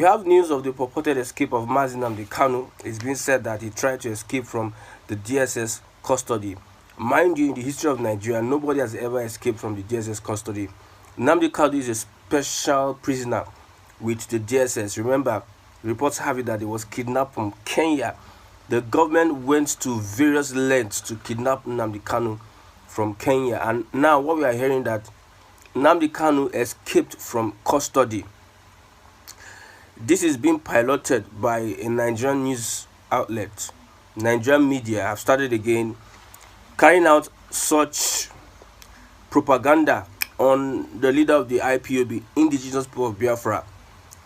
We have news of the purported escape of MAZI NNAMDI KANU. It's been said that he tried to escape from the DSS custody. Mind you, in the history of Nigeria, nobody has ever escaped from the DSS custody. NNAMDI KANU is a special prisoner with the DSS. Remember, reports have it that he was kidnapped from Kenya. The government went to various lengths to kidnap NNAMDI KANU from Kenya. And now what we are hearing that NNAMDI KANU escaped from custody. This is being piloted by a Nigerian news outlet. Nigerian media have started again carrying out such propaganda on the leader of the IPOB, Indigenous People of Biafra.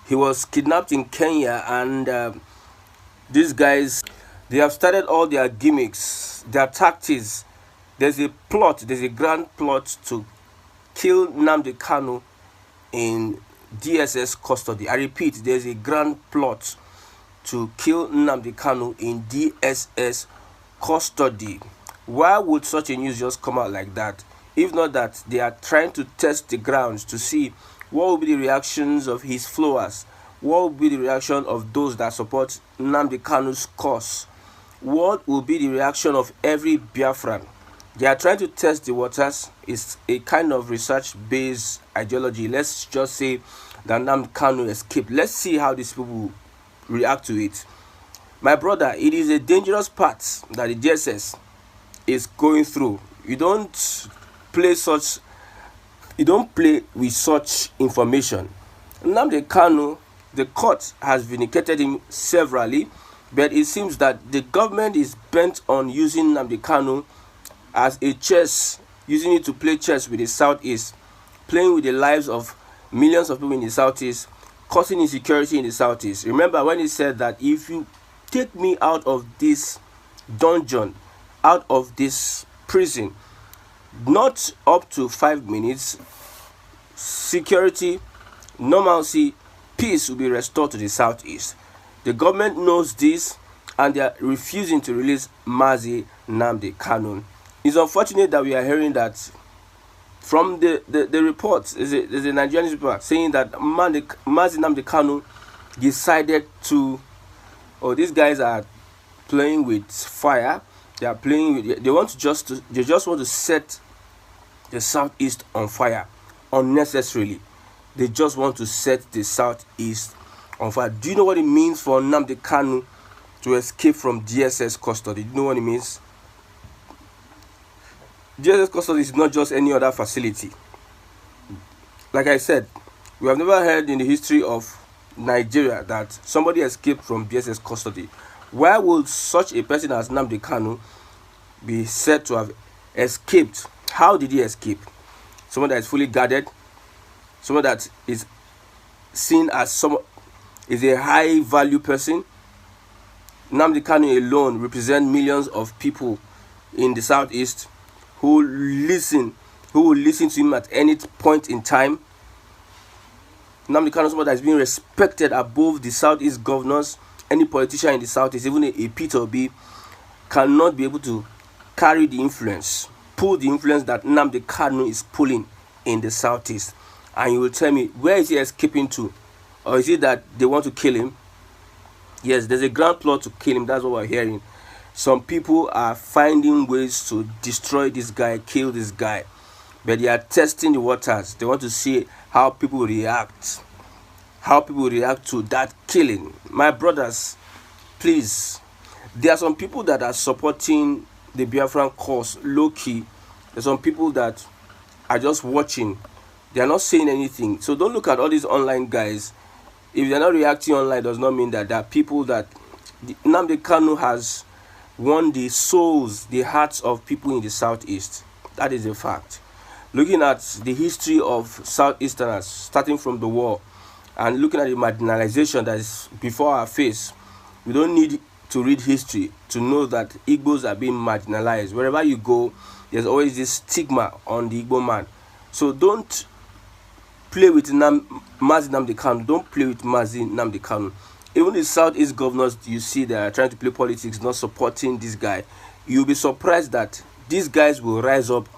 He was kidnapped in Kenya, and these guys, they have started all their gimmicks, their tactics. There's a plot, there's a grand plot to kill NNAMDI KANU in DSS custody. I repeat, there's a grand plot to kill NNAMDI KANU in DSS custody. Why would such a news just come out like that? If not that they are trying to test the grounds to see what will be the reactions of his followers, what will be the reaction of those that support NNAMDI KANU's cause, what will be the reaction of every Biafran. They are trying to test the waters. It's a kind of research-based ideology. Let's just say that NNAMDI KANU escaped. Let's see how these people react to it. My brother, it is a dangerous path that the DSS is going through. You don't play with such information. NNAMDI KANU, the court has vindicated him severally, but it seems that the government is bent on using NNAMDI KANU as a chess, using it to play chess with the Southeast, playing with the lives of millions of people in the Southeast, causing insecurity in the Southeast. Remember when he said that if you take me out of this dungeon, out of this prison, not up to 5 minutes, security, normalcy, peace will be restored to the Southeast. The government knows this, and they are refusing to release MAZI NNAMDI KANU. It's unfortunate that we are hearing that from the reports. There's a Nigerian newspaper saying that MAZI NNAMDI KANU decided to, these guys are playing with fire. They are playing with, they just want to set the Southeast on fire unnecessarily. They just want to set the Southeast on fire. Do you know what it means for NNAMDI KANU to escape from DSS custody? Do you know what it means? DSS custody is not just any other facility. Like I said, we have never heard in the history of Nigeria that somebody escaped from DSS custody. Why would such a person as NNAMDI KANU be said to have escaped? How did he escape? Someone that is fully guarded, someone that is seen as is a high value person. NNAMDI KANU alone represents millions of people in the Southeast who will listen to him at any point in time. NNAMDI KANU is someone that is being respected above the Southeast governors. Any politician in the Southeast, even a Peter Obi, cannot be able to carry the influence, pull the influence that NNAMDI KANU is pulling in the Southeast. And you will tell me, where is he escaping to? Or is it that they want to kill him? Yes, there's a grand plot to kill him. That's what we're hearing. Some people are finding ways to destroy this guy, kill this guy. But they are testing the waters. They want to see how people react. How people react to that killing. My brothers, please. There are some people that are supporting the Biafran cause low-key. There's some people that are just watching. They are not saying anything. So don't look at all these online guys. If they're not reacting online, does not mean that there are people that NNAMDI KANU has won the souls, the hearts of people in the Southeast. That is a fact. Looking at the history of Southeasterners, starting from the war, and looking at the marginalization that is before our face, we don't need to read history to know that Igbos are being marginalized. Wherever you go, there's always this stigma on the Igbo man. So don't play with MAZI NNAMDI KANU. Don't play with MAZI NNAMDI KANU. Even the Southeast governors you see that are trying to play politics, not supporting this guy, you'll be surprised that these guys will rise up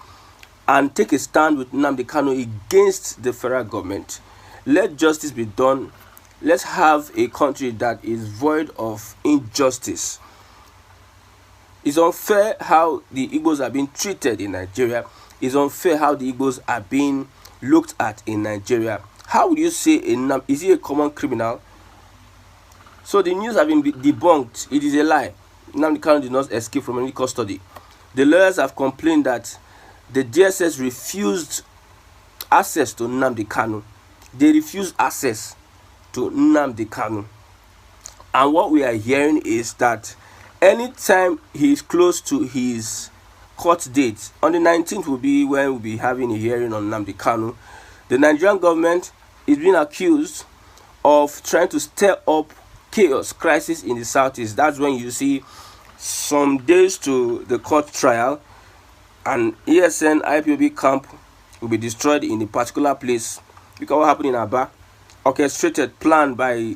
and take a stand with NNAMDI KANU against the federal government. Let justice be done let's have a country that is void of injustice. It's unfair how the Igbos are being treated in Nigeria. It's unfair how the Igbos are being looked at in Nigeria. How would you say is he a common criminal? So the news have been debunked. It is a lie. NNAMDI KANU did not escape from any custody. The lawyers have complained that the DSS refused access to NNAMDI KANU. They refused access to NNAMDI KANU. And what we are hearing is that anytime he is close to his court date, on the 19th will be when we'll be having a hearing on NNAMDI KANU. The Nigerian government is being accused of trying to stir up chaos, crisis in the southeast. That's when you see some days to the court trial, and ESN IPOB camp will be destroyed in a particular place. Because what happened in Aba, orchestrated, planned by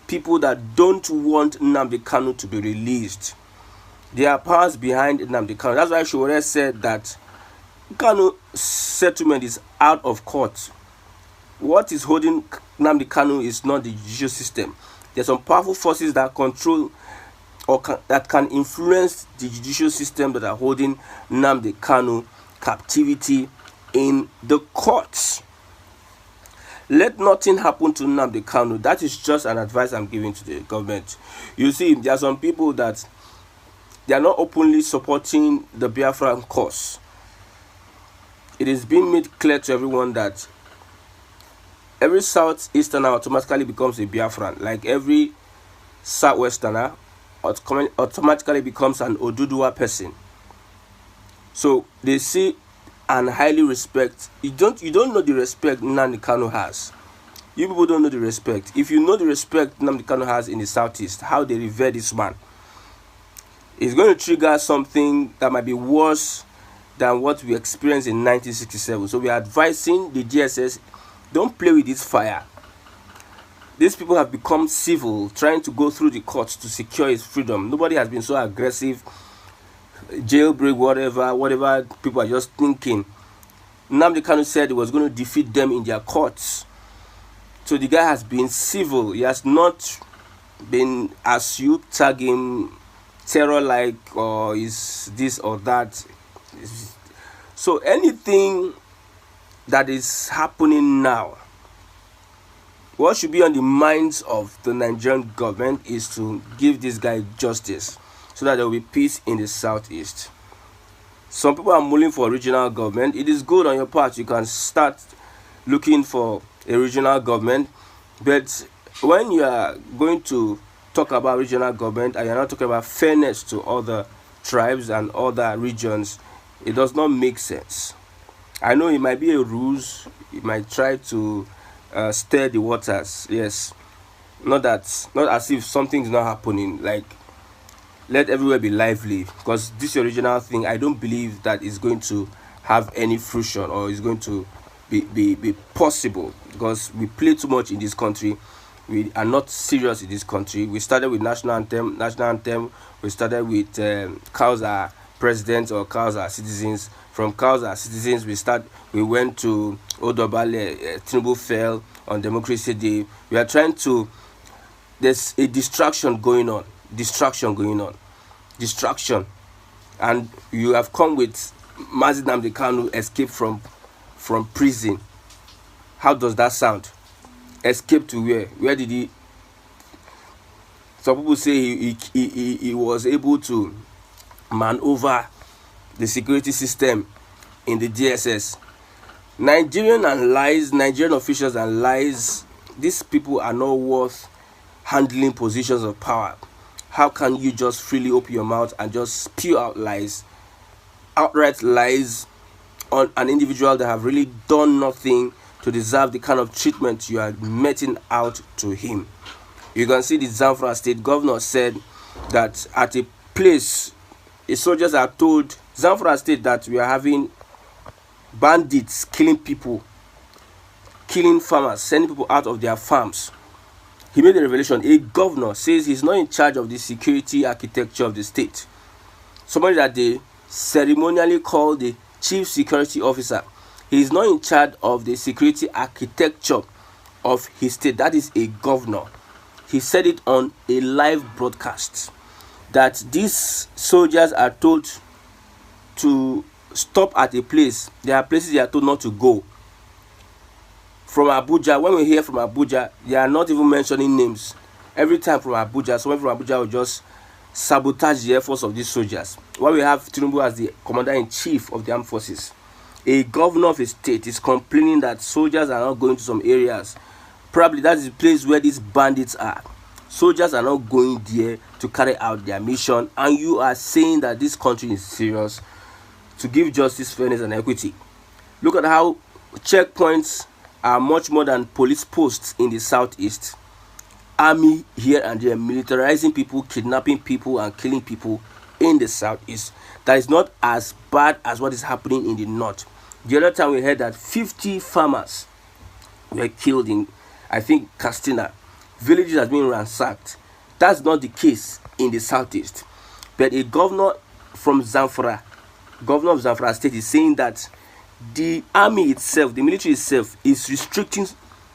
people that don't want NNAMDI KANU to be released. There are powers behind NNAMDI KANU. That's why Showore said that KANU settlement is out of court. What is holding NNAMDI KANU is not the judicial system. There are some powerful forces that control or that can influence the judicial system that are holding NNAMDI KANU captivity in the courts. Let nothing happen to NNAMDI KANU. That is just an advice I'm giving to the government. You see, there are some people that they are not openly supporting the Biafran cause. It is being made clear to everyone that every Southeasterner automatically becomes a Biafran, like every Southwesterner automatically becomes an Oduduwa person. So they see and highly respect. You don't know the respect NNAMDI KANU has. You people don't know the respect. If you know the respect NNAMDI KANU has in the southeast, how they revere this man, it's going to trigger something that might be worse than what we experienced in 1967. So we are advising the DSS, don't play with this fire. These people have become civil, trying to go through the courts to secure his freedom. Nobody has been so aggressive, jailbreak, whatever people are just thinking. NNAMDI KANU said he was going to defeat them in their courts. So the guy has been civil. He has not been, as you tag him, terror-like, or is this or that. So anything that is happening now, what should be on the minds of the Nigerian government is to give this guy justice so that there will be peace in the southeast. Some people are mulling for regional government. It is good on your part. You can start looking for a regional government. But when you are going to talk about regional government and you're not talking about fairness to other tribes and other regions, it does not make sense. I know it might be a ruse. It might try to stir the waters. Yes, not as if something is not happening. Like, let everywhere be lively, because this original thing, I don't believe that is going to have any fruition or is going to be possible, because we play too much in this country. We are not serious in this country. We started with national anthem. We started with cows are presidents or cows are citizens. From cows are citizens, we went to Odobale. Tinubu fell on Democracy Day. We are trying to, there's a distraction going on, and you have come with MAZI NNAMDI KANU escape from prison. How does that sound? Escape to where? Where did he? Some people say he was able to maneuver the security system in the DSS. Nigerian officials and lies. These people are not worth handling positions of power. How can you just freely open your mouth and just spew out lies, outright lies, on an individual that have really done nothing to deserve the kind of treatment you are meting out to him? You can see the Zamfara state governor said that at a place, his soldiers are told, Zamfara state, that we are having bandits killing people, killing farmers, sending people out of their farms. He made a revelation. A governor says he's not in charge of the security architecture of the state. Somebody that they ceremonially call the chief security officer. He is not in charge of the security architecture of his state, that is a governor, he said it on a live broadcast that these soldiers are told to stop at a place. There are places they are told not to go. From Abuja, when we hear from Abuja, they are not even mentioning names. Every time from Abuja, someone from Abuja will just sabotage the efforts of these soldiers. While we have Tinubu as the commander-in-chief of the armed forces, a governor of a state is complaining that soldiers are not going to some areas. Probably that is the place where these bandits are. Soldiers are not going there to carry out their mission, and you are saying that this country is serious to give justice, fairness, and equity. Look at how checkpoints are much more than police posts in the southeast. Army here and there, militarizing people, kidnapping people, and killing people in the southeast. That is not as bad as what is happening in the north. The other time we heard that 50 farmers were killed in, I think, Castina. Villages have been ransacked. That's not the case in the southeast. But a governor from Zamfara, governor of Zamfara state, is saying that the army itself, the military itself, is restricting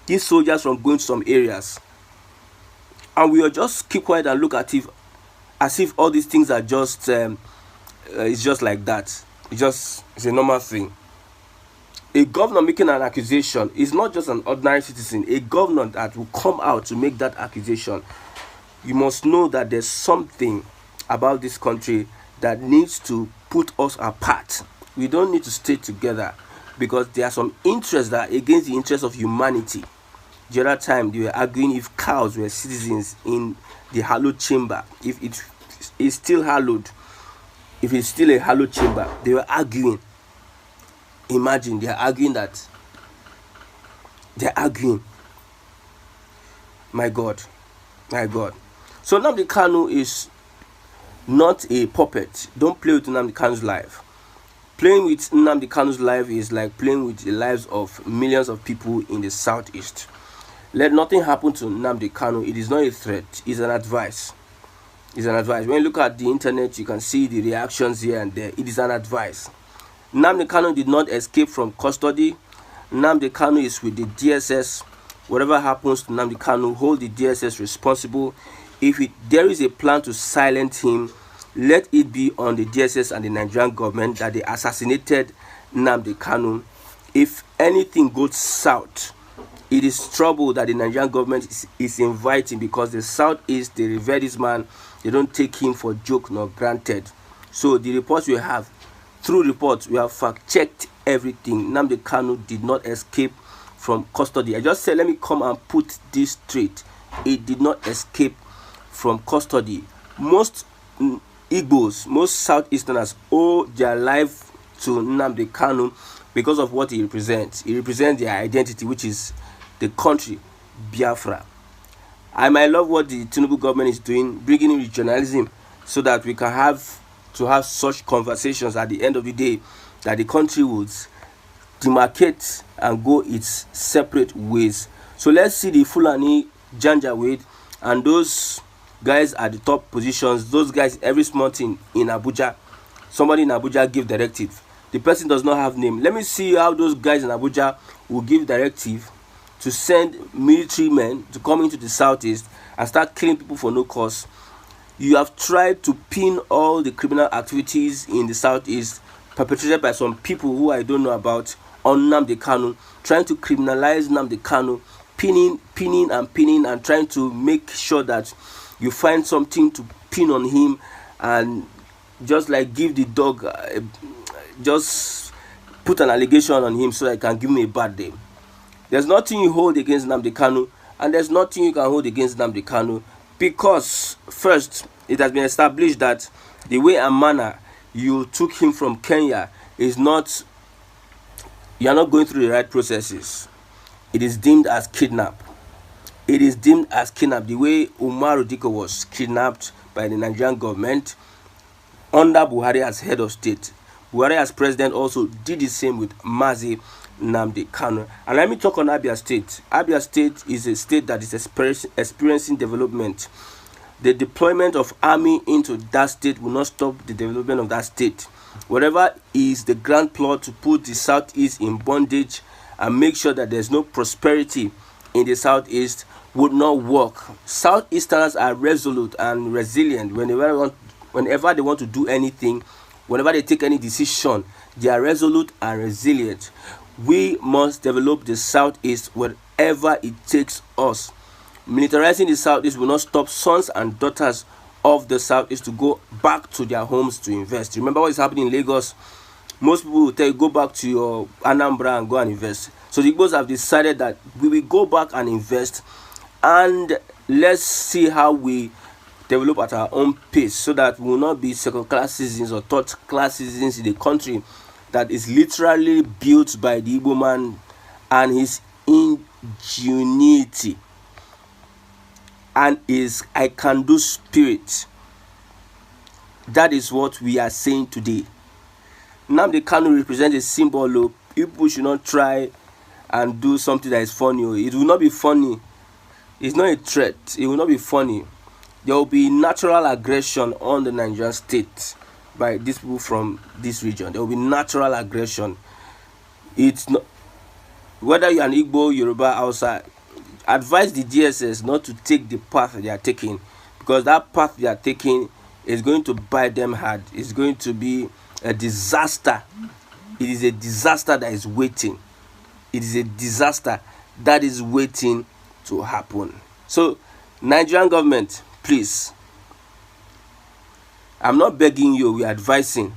these soldiers from going to some areas. And we will just keep quiet and look at it as if all these things are just, it's just like that. It's a normal thing. A governor making an accusation is not just an ordinary citizen. A governor that will come out to make that accusation, you must know that there's something about this country that needs to put us apart. We don't need to stay together because there are some interests that are against the interests of humanity. The other time they were arguing if cows were citizens in the hallowed chamber, if it is still hallowed, if it's still a hallowed chamber. They were arguing. Imagine, they are arguing that. They are arguing. My God. My God. So NNAMDI KANU is not a puppet. Don't play with NNAMDI KANU's life. Playing with NNAMDI KANU's life is like playing with the lives of millions of people in the southeast. Let nothing happen to NNAMDI KANU. It is not a threat. It's an advice. It's an advice. When you look at the internet, you can see the reactions here and there. It is an advice. NNAMDI KANU did not escape from custody. NNAMDI KANU is with the DSS. Whatever happens to NNAMDI KANU, hold the DSS responsible. If there is a plan to silence him, let it be on the DSS and the Nigerian government that they assassinated NNAMDI KANU. If anything goes south, it is trouble that the Nigerian government is inviting, because the southeast, they revere this man. They don't take him for joke nor granted. So the reports we have, through reports, we have fact-checked everything. NNAMDI KANU did not escape from custody. I just said, let me come and put this straight. It did not escape from custody. Most Igbos, most Southeasterners owe their life to NNAMDI KANU because of what he represents. He represents their identity, which is the country, Biafra. I might love what the Tinubu government is doing, bringing in regionalism so that we can have such conversations at the end of the day, that the country would demarcate and go its separate ways. So let's see the Fulani Janjaweed and those guys at the top positions, those guys every small thing in Abuja. Somebody in Abuja give directive. The person does not have name. Let me see how those guys in Abuja will give directive to send military men to come into the southeast and start killing people for no cause. You have tried to pin all the criminal activities in the southeast perpetrated by some people who I don't know about on NNAMDI KANU, trying to criminalize NNAMDI KANU, pinning and trying to make sure that you find something to pin on him, and just like give the dog, just put an allegation on him so that I can give him a bad name. There's nothing you hold against NNAMDI KANU, and there's nothing you can hold against NNAMDI KANU, because first, it has been established that the way and manner you took him from Kenya is not, you are not going through the right processes. It is deemed as kidnap. It is deemed as kidnap. The way Umaru Diko was kidnapped by the Nigerian government under Buhari as head of state. Buhari as president also did the same with MAZI NNAMDI KANU. And let me talk on Abia State. Abia State is a state that is experiencing development. The deployment of army into that state will not stop the development of that state. Whatever is the grand plot to put the southeast in bondage and make sure that there's no prosperity in the southeast would not work. Southeasterners are resolute and resilient. Whenever they want to do anything, whenever they take any decision, they are resolute and resilient. We must develop the southeast whatever it takes us. Militarizing the southeast will not stop sons and daughters of the southeast to go back to their homes to invest. Remember what is happening in Lagos? Most people will tell you, go back to your Anambra and go and invest. So the Igbos have decided that we will go back and invest, and let's see how we develop at our own pace, so that we will not be second-class citizens or third-class citizens in a country that is literally built by the Igbo man and his ingenuity and his I can do spirit. That is what we are saying today. NNAMDI KANU represents a symbol. People should not try and do something that is funny. It will not be funny. It's not a threat. It will not be funny. There will be natural aggression on the Nigerian state by these people from this region. There will be natural aggression. It's not, whether you're an Igbo, Yoruba, outside, advise the DSS not to take the path they are taking, because that path they are taking is going to bite them hard. It's going to be a disaster. It is a disaster that is waiting. It is a disaster that is waiting to happen. So, Nigerian government, please, I'm not begging you, we're advising.